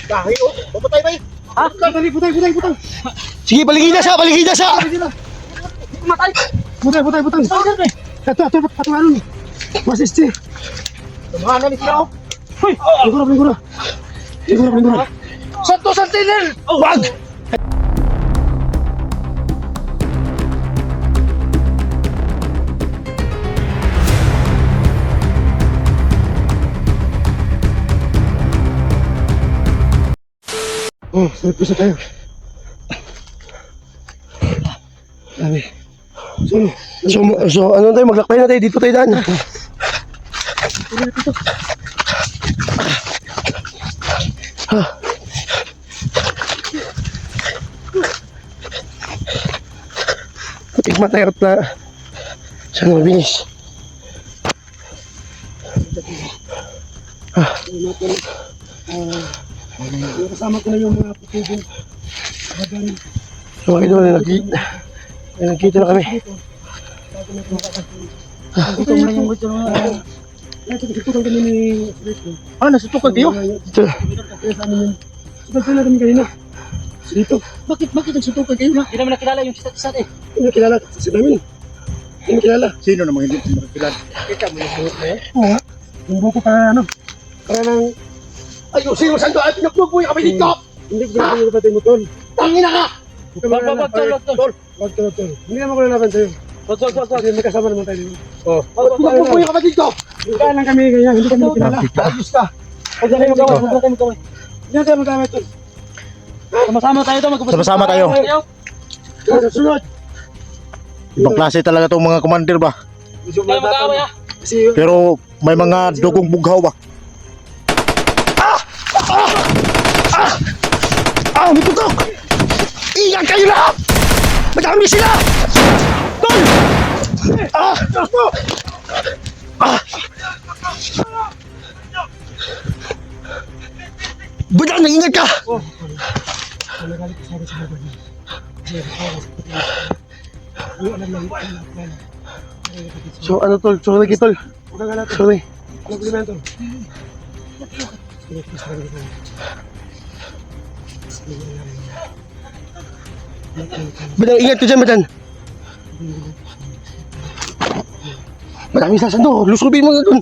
Dahil oh, papatay ba eh? Ha? Dali, putay. Sige, baligid na siya. Matay. Putay. Ito, ano? Masisti. Tumahan na ni siya oh. Hoy! Ligura. Santo Santinel! Wag! Oh, pisa tayo. Dami. So, ano tayo? Maglakbay na tayo. Dito tayo daan. Tikman tayo at na saan mabinis. Kasama ko na yung mga putubong. So, ito na nagkita na kami. Ito mo na yung gusto na. Nasutukan kami ni Rico. Nasutukan kayo? Ito. Sutukan na kami kanina. Dito. Bakit nagsutukan kayo na? Hindi naman nakilala yung isa't eh. Hindi kilala kasi namin. Hindi kilala. Sino namang hindi nakilala? Kita mo yung buhok na yan? Oo. Yung buko pa ano. Kaya nang Ayusin mo saan doon? Pinagpupuyo kami dito! hindi ko na kapatid mo tol. Tangina ka! Tol. Wag tol. Hindi naman ko lalaban sa'yo. Wag. Kasi may kasama naman tayo dito. Pinagpupuyo kami dito! Kaya lang kami ganyan. Hindi kami kilala. Ayos ka! Huwag na kayo magkawin. Hindi na tayo magkama tol. Sama-sama tayo to. Sama-sama tayo. Sunod. Ibang klase talaga itong mga commander ba? Tayo mag-away ha. Kasi Pero may mga dugong bughaw ba? May putok! Ingat kayo lahat! Madami sila! Tol! Budang, ingat ka! So ano tol? Sorry tol. Sorry. naglimento. Badang, ingat ka dyan, Badan. Maraming sasando. Lusubin mo nga dun.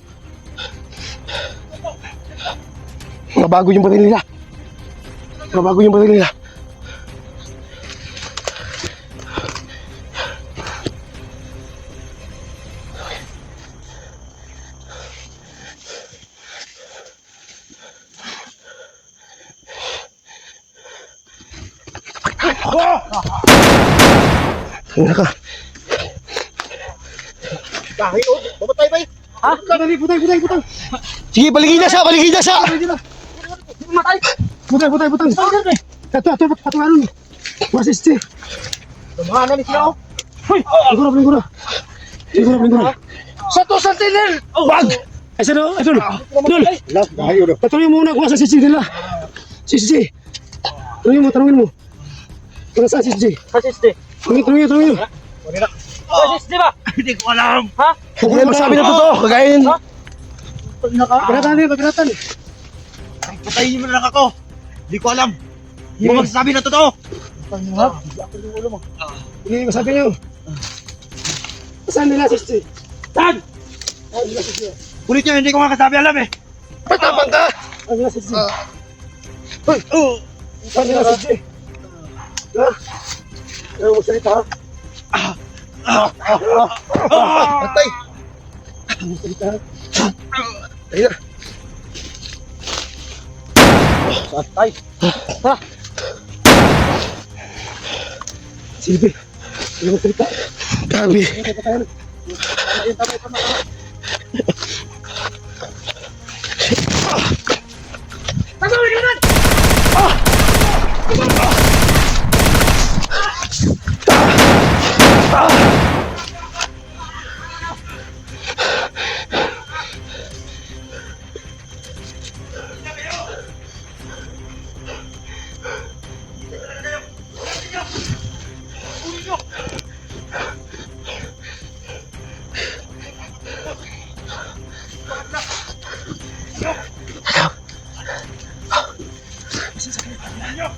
Mga bago yung baril nila. Tingnan ka. Dahil oh, mamatay ba eh? Ha? Dali, putay. Sige, baligid na siya. Matay! Putay. Ito, ano? Masisti. Tumahan na ni siya oh. Hoy! Ligura. Santo Santinel! Wag! Ay, sino? Ito. Dol. Dahil oh. Patuloy mo muna kung saan si Sisi nila. Sisi. Tanungin mo. Kung saan si Sisi? Asiste. Tanungin. Asiste ba? Hindi ko alam. Ha? Huwag na magsabi ng totoo. Kagaya yun. Pagkatan. Patayin mo na lang ako. Hindi ko alam. Hindi mo magsasabi na totoo. Hindi ko sabi niyo. Saan nila si Sisi? Saan? Kulit nyo, hindi ko nga kasabi alam eh. Matapang ka! Saan nila si Sisi? Saan nila si Sisi? Ha? Ayaw mo salita ha? Patay! Ayaw mo salita ha? Ayun na. Patay. Ha? Silvi. Ayaw mo salita. Gabi.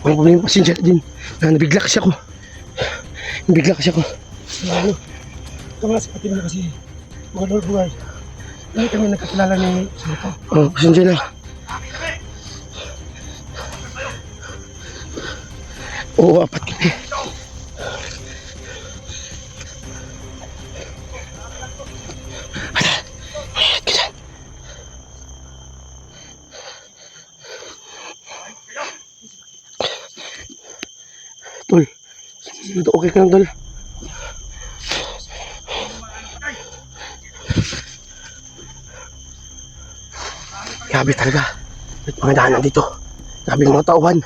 Walang problema, pasensya na din. Nabigla kasi ako. Ano? Ito nga, sipatin mo kasi. Mga Lord Buhay. Hindi kami nagkakilala ni Sito. Oo, pasensya na. Oo, apat kami. Tol, okay ka lang, Tol. Grabe talaga. May mga daanan dito. Grabe yung mga tauhan.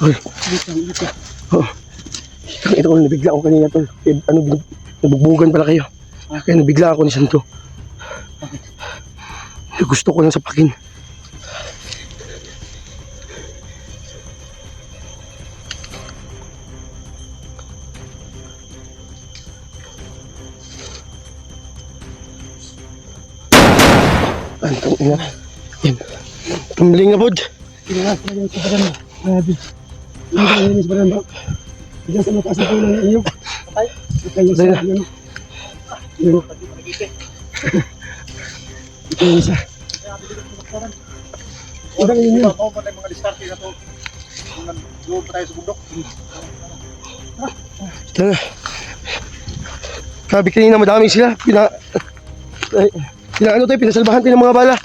Tol. Oh. Ito ko, nabigla ako kanina, Tol. Nabugbugan pala kayo. Kaya nabigla ako ni Santo. Gusto ko lang sapakin. Antong ina. Yan. Tumbling na pod. Ina, lagyan sa baran mo. Grabe. Lagyan sa baran mo. Diyan sa mataas na puno ng iyo. Patay. Patay sa ano. Iyo. Ito yung isa. Ito yung yun. Ito pa tayo mga diskarte na to. Doon pa tayo sa bundok. Ito na. Grabe kanina madami sila. Ano tayo, pinasalbahan tayo ng mga bala.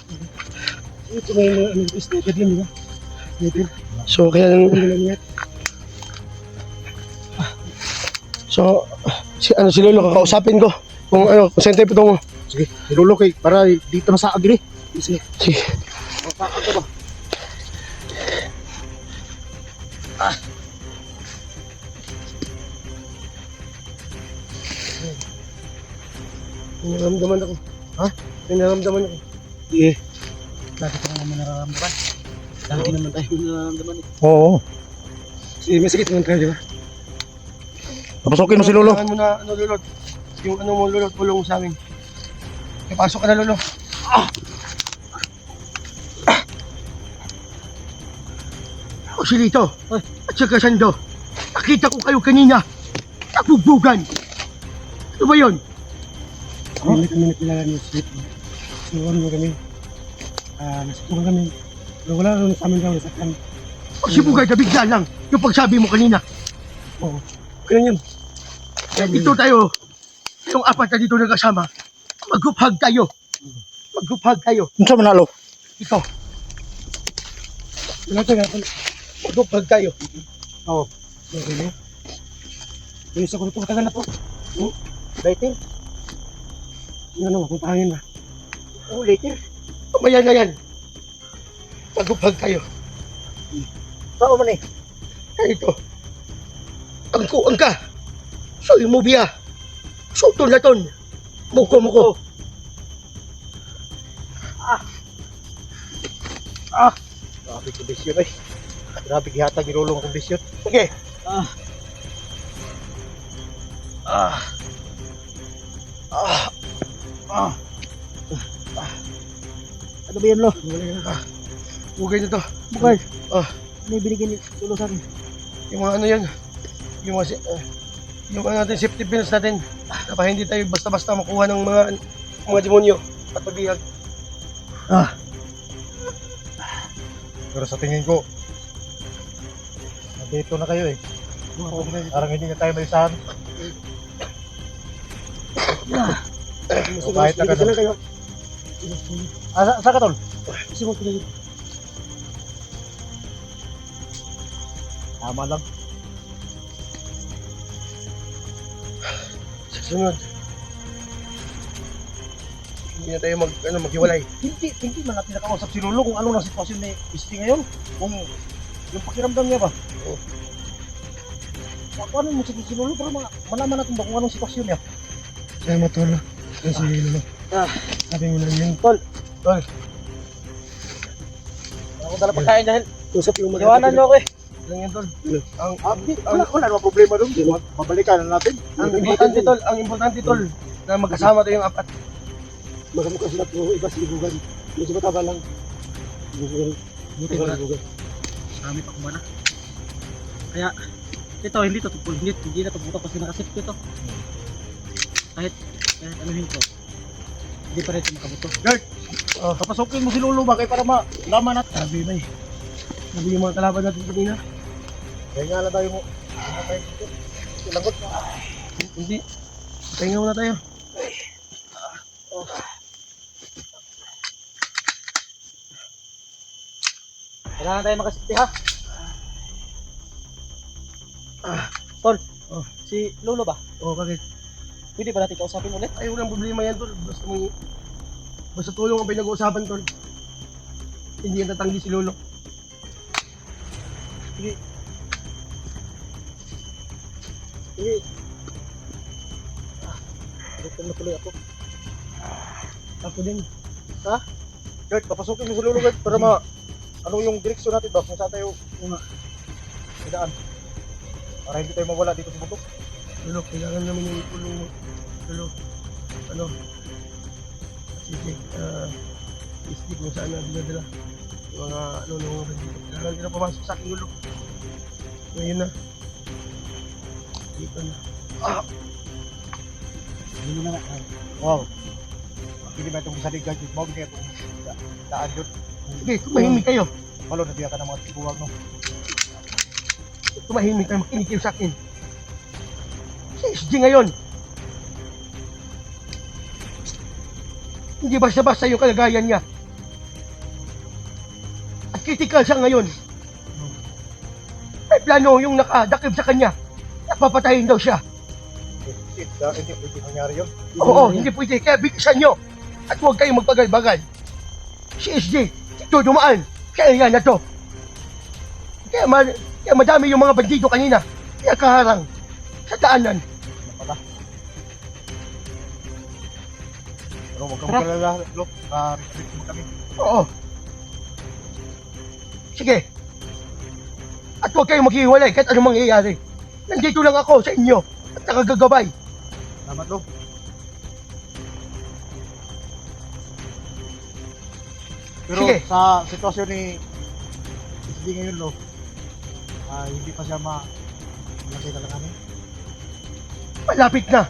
Ito na yung sniper din, di ba? Sniper. So, kaya lang... So, si Lolo, kakausapin ko. Kung saan tayo pitong... Sige, nilulo kay para dito na sa agri. Sige. Mapakan ko ba? Nararamdaman ako. Ha? Nararamdaman ako. Sige. Lagi ko naman nararamdaman. Lagi naman tayo nararamdaman. Oo. Sige, may sakit naman tayo, di ba? Papasokin mo si Lolo. Kailangan mo na, Lolo. Yung mo, Lolo, tulong mo sa amin. Pasok ka na, Lolo. Ako si Lito. At saka Sando. Nakita ko kayo kanina. Nakbugbugan. Ano ba yun? Hindi kami nakilala ni Sweet. Sinuwan mo kami. Nasitukan kami. Wala rin sa amin daw nasaktan. O si Bugay, nabigla lang. Yung pagsabi mo kanina. Oo. Ganyan yun. Dito tayo. Yung apat na dito nagkasama. Mag-group-hug tayo. Ano sa manalo? Ikaw. Mag-group-hug tayo. Oo. Okay na. Yung isa ko na ito, matagal na po. Later. Ano, kung pangin na. Oo, later. Mamaya na yan. Mag-group-hug tayo. Saan man eh? Ito. Ang ka. Soy mo biya. Sutol na ton. Muko. Grabe kondisyon eh. Grabe gihatag nilulong kondisyon. Sige. Ano ba yan, Lo? Bugay na to. Bugay. Ano yung binigyan ni Lolo sa akin? Yung mga ano yan. Yung mga yung natin safety pins natin. Para hindi tayo basta-basta makuha ng mga demonyo at pabihag. Pero sa tingin ko, nandito na kayo eh. Parang hindi na tayo maisahan. Kahit na ganun. kayo. Saan ka, Tol? Kasi mo pinag- Tama lang. Sa sunod. Hindi na tayo maghiwalay. Hindi man natin nakausap si Lolo kung ano na sitwasyon ni Isti ngayon. Kung yung pakiramdam niya ba. Ano mo si Lolo para malaman natin ba kung anong sitwasyon niya. Salamat, Tol. Kasi Lolo. Sabi mo na yun. Tol. Tol. Ako dala pagkain dahil Usap yung iwanan niyo ako eh. Lang yan, Tol. Wala naman problema doon. Babalikan na natin. Ang importante, Tol. na magkasama tayo yung apat. Magkamukha sila pero iba si Bugan. Medyo mataba lang. Bugan. Buti Bugan. wala. Bugan. Marami pa kumana. Kaya, ito, hindi to tupul. Hindi na tuputok kasi nakasip ko ito. Kahit anuhin ko. Hindi pa rin ito makabuto. Guard! Papasukin mo si Lolo ba? Kaya para malaman natin. Sabi ba eh. Sabi yung mga kalaban natin kanina. Kaya nga lang tayo mo. Lagot. Hindi. Pahinga muna tayo. Kailangan tayo makasipti ha. Tol, si Lolo ba? Bakit? Pwede ba natin kausapin ulit? Ay, walang problema yan, tol. Basta tulong ang pinag-uusapan, tol. Hindi yan tatanggi si Lolo. Sige. Dito na tuloy ako. Ako din. Gert, papasukin mo si Lolo Gert para ano yung direksyon natin ba? Kung saan tayo idaan. Para hindi tayo mawala dito sa bundok. Lolo, kailangan namin yung tulong mo. Lolo, ano? Sige, isip mo saan na dinadala. Yung mga, mga bandito. Kailangan din na pumasok sa akin, Lolo. Ngayon na. Dito na. Hindi na nga. Wow. Hindi ba itong salig gadget mo? Hindi itong daan yun. Sige, tumahimik kayo. Malo, nabiya ka ng mga tibuwag no. Tumahimik kayo, makinig kayo sa akin. Si SG ngayon. Hindi basta-basta yung kalagayan niya. At critical siya ngayon. May plano yung nakadakip sa kanya. Napapatayin daw siya. Hindi pwede mangyari yun. Oo, hindi pwede. Kaya bigkasan nyo. At huwag kayong magbagal-bagal. Si SG, ito dumaan. Kaya yan na to. Kaya madami yung mga bandido kanina. Kaya kaharang sa daanan. Pala. Pero huwag kang magalala, Lok. Reconnect mo kami. Oo. Sige. At huwag kayong maghiwalay kahit anong mangyayari. Nandito lang ako sa inyo at nakagagabay. Salamat, Lok. Pero Sige. sa sitwasyon ni SD ngayon, Lok, hindi pa siya malagay na lang Malapit na.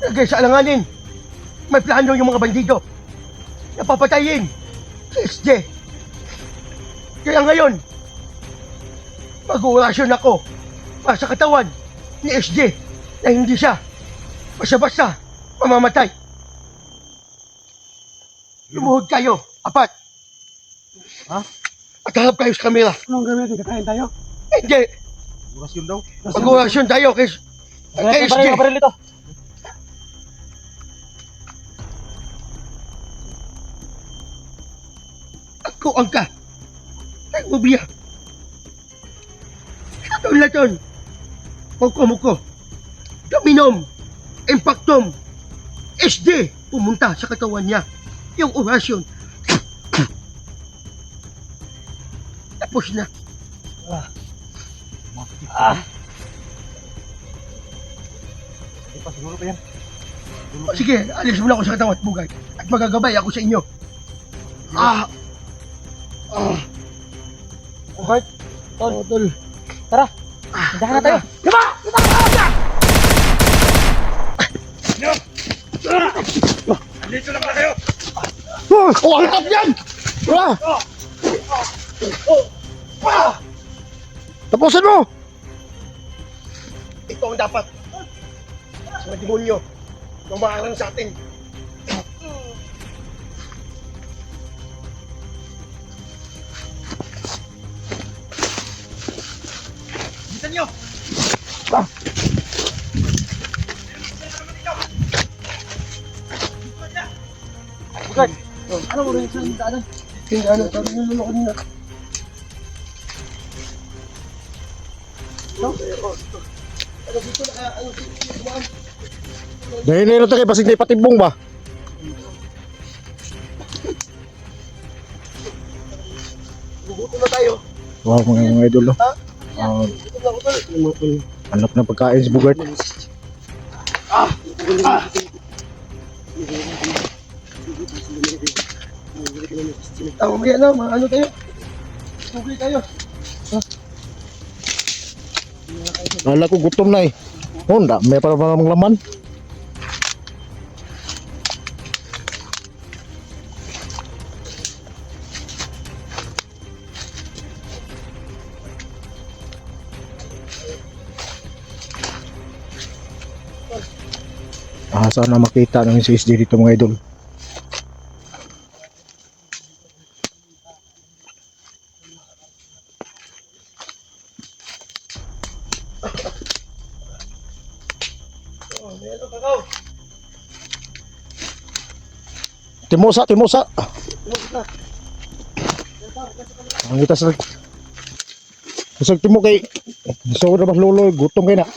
Lagay sa alanganin. May plano yung mga bandido. Napapatayin. Si SJ. Kaya ngayon, mag-uurasyon ako para sa katawan ni SJ na hindi siya basta-basta mamamatay. Lumuhod kayo, apat. Ha? At harap kayo sa kamera. Anong gamitin? Kakain tayo? Hindi, Bukas yun daw. mag-uurasyon tayo kay SJ. Baril ito. Ako ang ka. Ang ubiya. Laton-laton. Muko-muko. Dominom. Impactom. SD. Pumunta sa katawan niya. Yung orasyon. Tapos na. Hindi pa siguro pa yan. O, sige, alis muna ako sa katawan at bugay. At magagabay ako sa inyo. Okay. Tol. Tol. Tara. Hindahan na tayo. Diba? Dito lang na kayo. Ang tap yan! Tapusin mo! Ito ang dapat. Sa mga demonyo. Nang makarang sa atin. Bitan nyo. Bugad. Ano mo rin sa daanan? Hindi, ano, sabi nyo lolo kanina. Ano dito na, ano dito dumaan? Dahil na yun tayo, basig na ipatibong ba? Gugutom na tayo. Wow, mga idol. Ha? Oh, Gugutom na ako tol. anak na pagkain si Bugart. Mamaya na, ano tayo? Tugay tayo. Lala ko gutom na eh. Oh, may para mga laman. Sana makita ng CSD dito mga idol. Timosa. Ang kita sa timo kay so na mas lolo gutom kay na.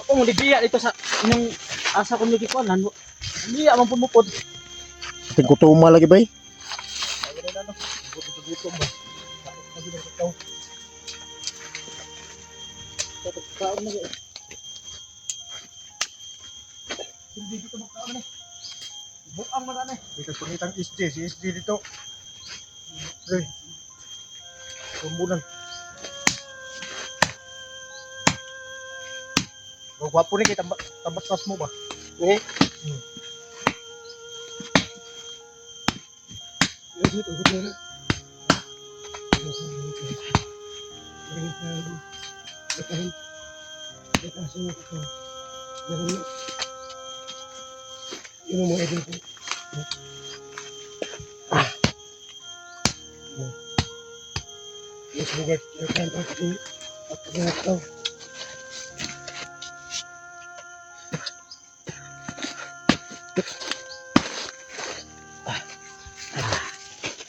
Kung ligiya dito sa inyong asa kong nagikuanan, ligiya man po mo po. Ating kutuma lagi ba eh? Hindi dito magkaon eh. Buang mo na eh. Ito pangitang SD, si SD dito. Hey. Kumbunan. Oh, gwapo ni kay tabas mo ba? Eh? Yun mo idol ko. Yes, bugat. Kan ako at ginagaw.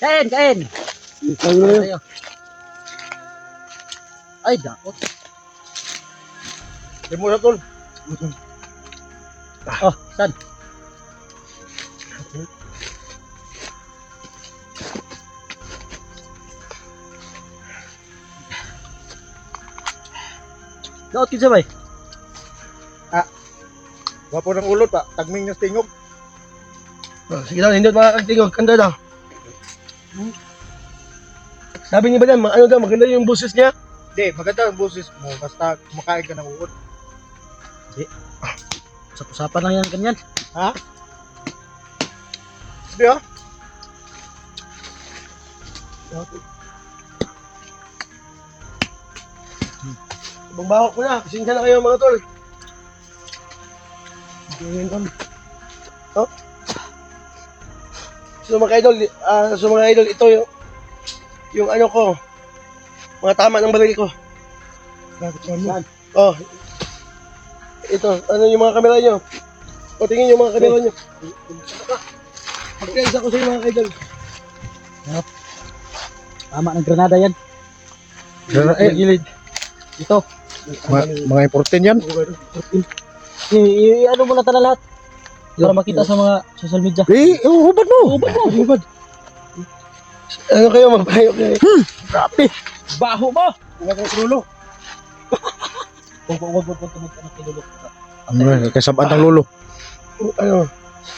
Kain! Tayo. Ay, dakot. Di mo na tol. Oh, saan? Daot kinsa bay? Gwapo ng ulot pa, tagming ng tingog. Sige lang, hindi makakagtingog. Kanda daw. Sabi niya ba yan, ano daw, maganda yung boses niya? Di, maganda ang boses mo, basta kumakain ka ng uod. Usap-usapan lang yan ganyan. Ha? Di ha? Ibang baho ko na, pasensya na kayo mga tol. Oh? So mga idol, ito yung ano ko, mga tama ng baril ko. Saan? Oh, ito, ano yung mga kamera nyo? O tingin yung mga kamera nyo. Magkaisa ko sa mga idol. Tama ng granada yan. Gilid. Ito. Mga important yan. Ano mo na tala lahat? Para makita sa mga social media. Hubad mo. Hubad. Ano kayo, magpayo kayo. Grabe! Baho mo! Huwag ang sulo. Huwag tumig ka ng kinulok. Kasabaan ng lolo.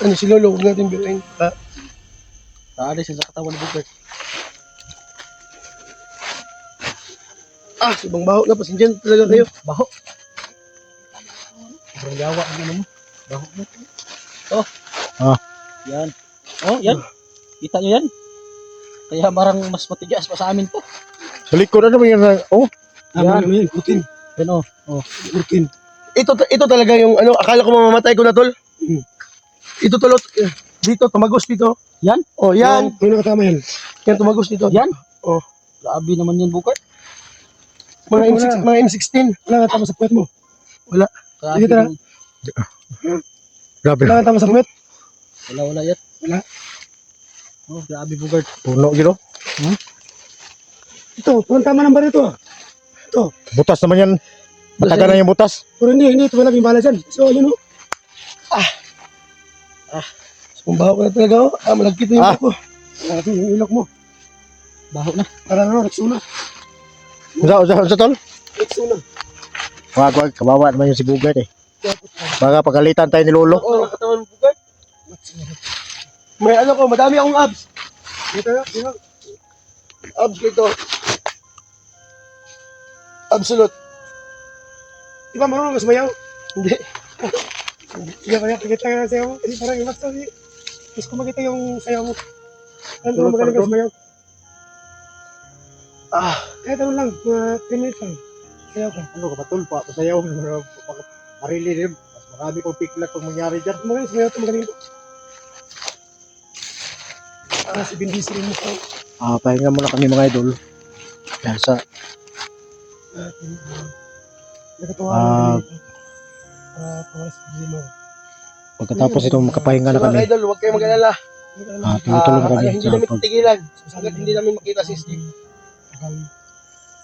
Ano si Lolo, huwag natin biruin. Taalis sa katawan ni Bugert. Ibang baho na, pasensya na talaga kayo. Baho. Sobrang yawa ang ano mo. Baho mo. Oh. Yan. Oh, yan. Kita nyo yan? Kaya parang mas matigas pa sa amin to. Sa likod ano yan? Oh. Yan. Putin. Yan oh. Putin. Ito talaga yung ano, akala ko mamamatay ko na tol. Ito tol, dito, tumagos dito. Yan? Oh, yan. Yung nakatama yan. Yan, tumagos dito. Yan? Oh. Grabe naman yan, Bugert. Mga M16. Wala nga tama sa puwet mo. Wala. Grabe. Sige, tara. Grabe. Wala nga tama sa puwet. Wala yan. Wala. Oh, grabe, Bugert. Puno gino. Ito, tama ng bar ito. Ito. Butas naman yan. Matagal na yung butas. Pero hindi, ito wala yung bala dyan. So, yun o. Kung baho ko na talaga o. Malagkit na yung ilok ko. Malagkit yung ilok mo. Baho na. Parang ano, nagsulat. Sa tol? It's una. Wag, kawawa naman yung si Bugad eh. Baka pagalitan tayo ni Lolo. Oo, katawan mo bugay. May ano ko, madami akong abs. Dito. Abs ko ito. Absolute. Di ba marunong ka sumayaw? Hindi. Hindi ba nakikita ka ng sayaw mo? Kasi parang imas to. Mas ko makita yung sayaw mo. Ano ba magaling ka sumayaw? Kahit ano lang, mga 3 minutes lang. Sayaw ka. Ano ka patol pa sayaw marili rin. Mas marami kong piklat pag mangyari dyan. Magaling sumayaw ito, magaling ito. Si Bindisi rin mo ko. Pahinga muna kami mga idol. Dahil sa Nakatawa Ah. naman dito. Pawas mo. pagkatapos ito makapahinga na Mga kami. idol, huwag kayong mag-alala. Tuloy na kami Hindi sa namin titigilan. Hanggat hindi namin makita si Steve.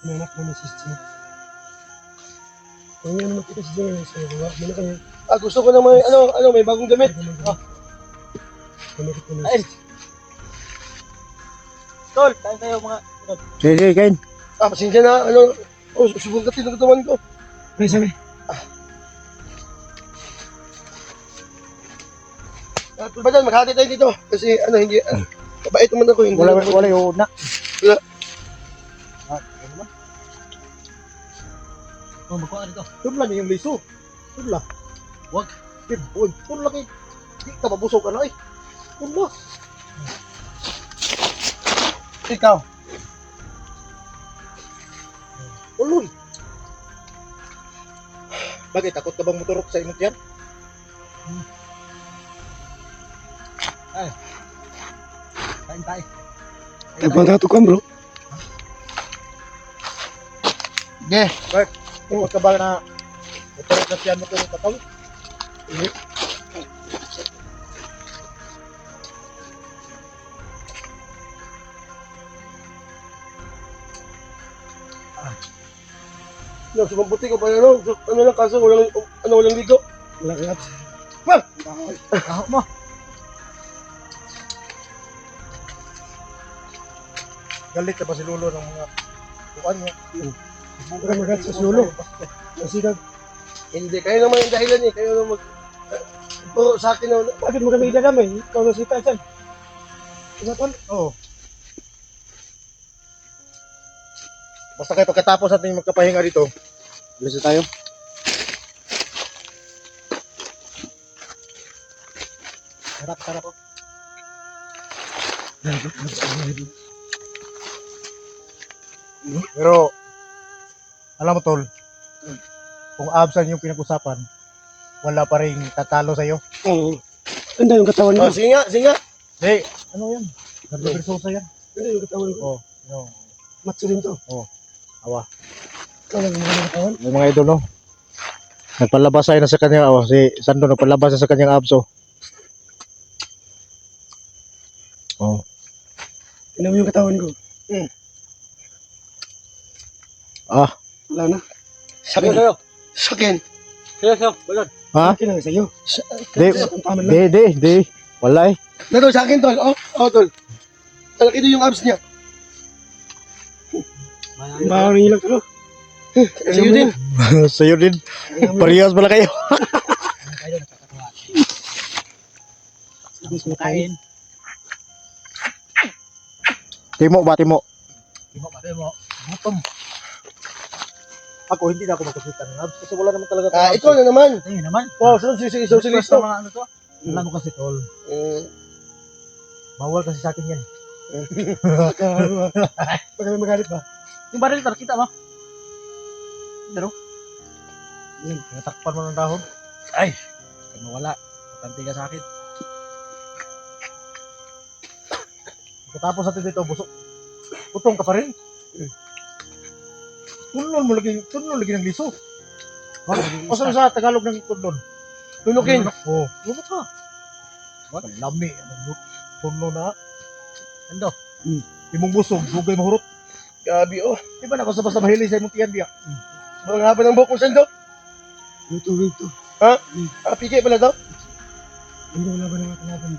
Hinahanap namin si Steve. Kung yan makita si Steve, so wala muna kami. Gusto ko na may bagong damit. Gamit ko na. Ay. Tol, tayo mga Sige, kain. Pasensya na, subugatin ang katawan ko. Ay, sabi. Ba dyan, maghati tayo dito. Kasi hindi, kabait naman ako. Hindi Wala naman- yung una. magkuha ka dito. Tudla niyo yung liso. Tudla. Wag. Tudla kay. Di ka mabusog ka na eh. Tudla. Ikaw. Uloy. Bakit? Takot ka bang motorok sa imong yan? Kain tayo. Nagpangatukan, bro. Yeah. Bert, takot ka ba na motorok na siya mo itong kataw? Sumambuti ko pa ano lang kaso walang ligo. Walang abs. Ahok mo. Galit na ba si Lolo ng mga kuan niya? Huwag ka magat sa sulo. Kasi hindi, kayo naman yung dahilan eh. Kayo naman puro sa akin na, bakit mo kami idadamay? Ikaw na sita dyan. Diba, Tol? Oo. Basta kayo pagkatapos natin magkapahinga dito, bilis na tayo. Sarap. Pero, alam mo tol, kung absan yung pinag-usapan, wala pa rin tatalo sa'yo. Oo. Ganda yung katawan mo. Singa. Hey, ano yan? Nagbibisosa yan. Ganda yung katawan ko. Oo. No. Matso rin to. Awa. Ikaw lang yung katawan. Yung mga idol, no? Nagpalabas tayo na sa kanyang, si Sando nagpalabas na sa kanyang abso. Oh. Tignan mo yung katawan ko. Wala na. Sabi sa'yo. Sakin. Sa'yo. Balon. Ha? Sakin lang sa'yo. Di, Tama lang. di. Wala eh. Dito sa akin, Tol. Tol. Talaki yung abs niya. Bawang nilang to. Sa'yo din. Sa'yo din. Parehas pala kayo. Kain. Timo ba, Timo? Iba mo. Gutom. Ako, hindi na ako magkakita ng abs kasi wala naman talaga. Ikaw na naman. Ayun naman. Wow, sige. Gusto mga ano to? Alam mo kasi tol. Bawal kasi sa akin yan. Pag kami magalit ba? Yung baril tar, kita mo? Natakpan mo ng dahon. Ay! Kaya mawala. Matanti ka sa akin. Pagkatapos natin dito, busok. Putong ka pa rin. Tunlon lagi ng liso. O sa Tagalog ng tunlon? Tunukin. Oo. Lumot ka. Wag, lami. Tunlon na. Ando. Imong busog, bugay mahurot. Gabi, Di ba na kung basta mahilig sa imong tiyan biya? Mga haba ng buhok mo, Sando. Tubig to. Piki pala daw. Hindi wala ba naman kalaban?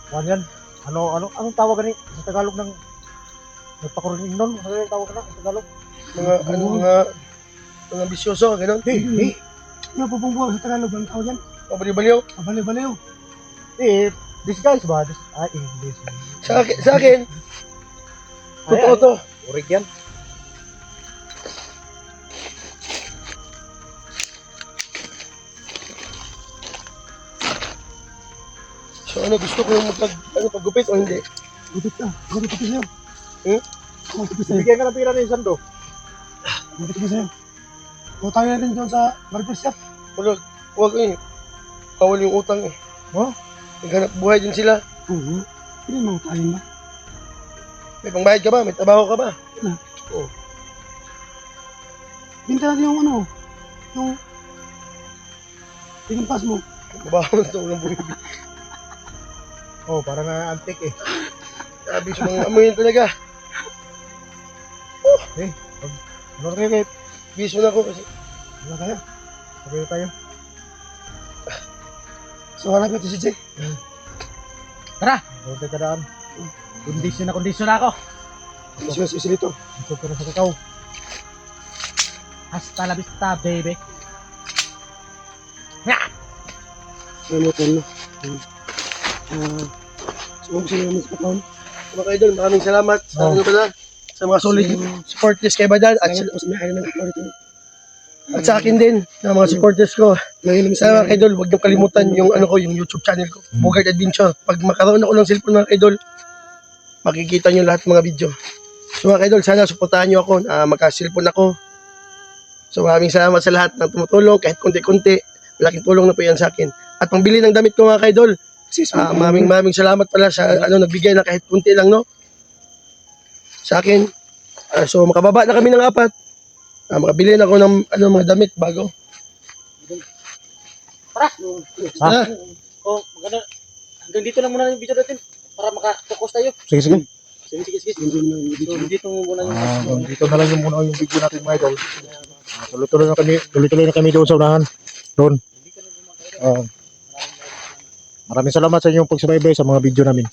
Kuhan yan. Anong tawag gani sa Tagalog ng nagpakurunin nun? Ano yung tawag na sa Tagalog? mga bisyoso, gano'n. Hey, Yung pupungbuwag sa Tagalog, ang tawag yan? Pabaliw-baliw. Baliw-baliw. Disguise ba? English. Sa akin, totoo to. Urig yan. So gusto ko yung paggupit o hindi? Gupit ka. Gupit ka sa'yo. Gupit sa'yo. Bigyan ka ng pira ni Sando. Gupit ka sa'yo. O tayo na rin doon sa barber shop. Huwag bawal yung utang eh. Oh? Naghanap buhay din sila. Oo. Hindi mo tayo ba? May pangbayad ka ba? May trabaho ka ba? Binta natin yung yung tinimpas mo. Mabaho na ito ng buhay. Oh, para na antik eh. Sabi sa mga amoyin talaga. Ano rin eh? Biso na ako kasi. Wala tayo. Sabi tayo. So hanap ito si Jay. Doon tayo kadaan. Kondisyon na ako. Biso na si Silito. Isog ka na sa kakao. Hasta la vista, baby. Ano ito no? So gusto namin sa katawan. Mga kaidol, maraming salamat sa sa mga solid supporters kay Badal at sa akin din, sa mga supporters ko. Sa mga kaidol, huwag niyong kalimutan yung yung YouTube channel ko, Bogart Adventure. Pag makaroon ako ng cellphone mga kaidol, makikita niyo lahat ng mga video. So mga kaidol, sana suportahan niyo ako na magka-cellphone ako. So maraming salamat sa lahat ng tumutulong, kahit konti-konti, malaking tulong na po yan sa akin. At pangbili ng damit ko mga kaidol, maraming salamat pala sa nagbigay na kahit konti lang no sa akin. So makababa na kami ng 4. Makabili na ako ng mga damit bago. Tara! Oh, maganda. Hanggang dito na muna yung video natin para maka-focus tayo. Sige. Sige. So, dito muna yung Dito na lang yung muna yung video natin mga idol. Tuloy-tuloy na kami doon sa unahan. Doon. Maraming salamat sa inyong pagsubaybay sa mga video namin.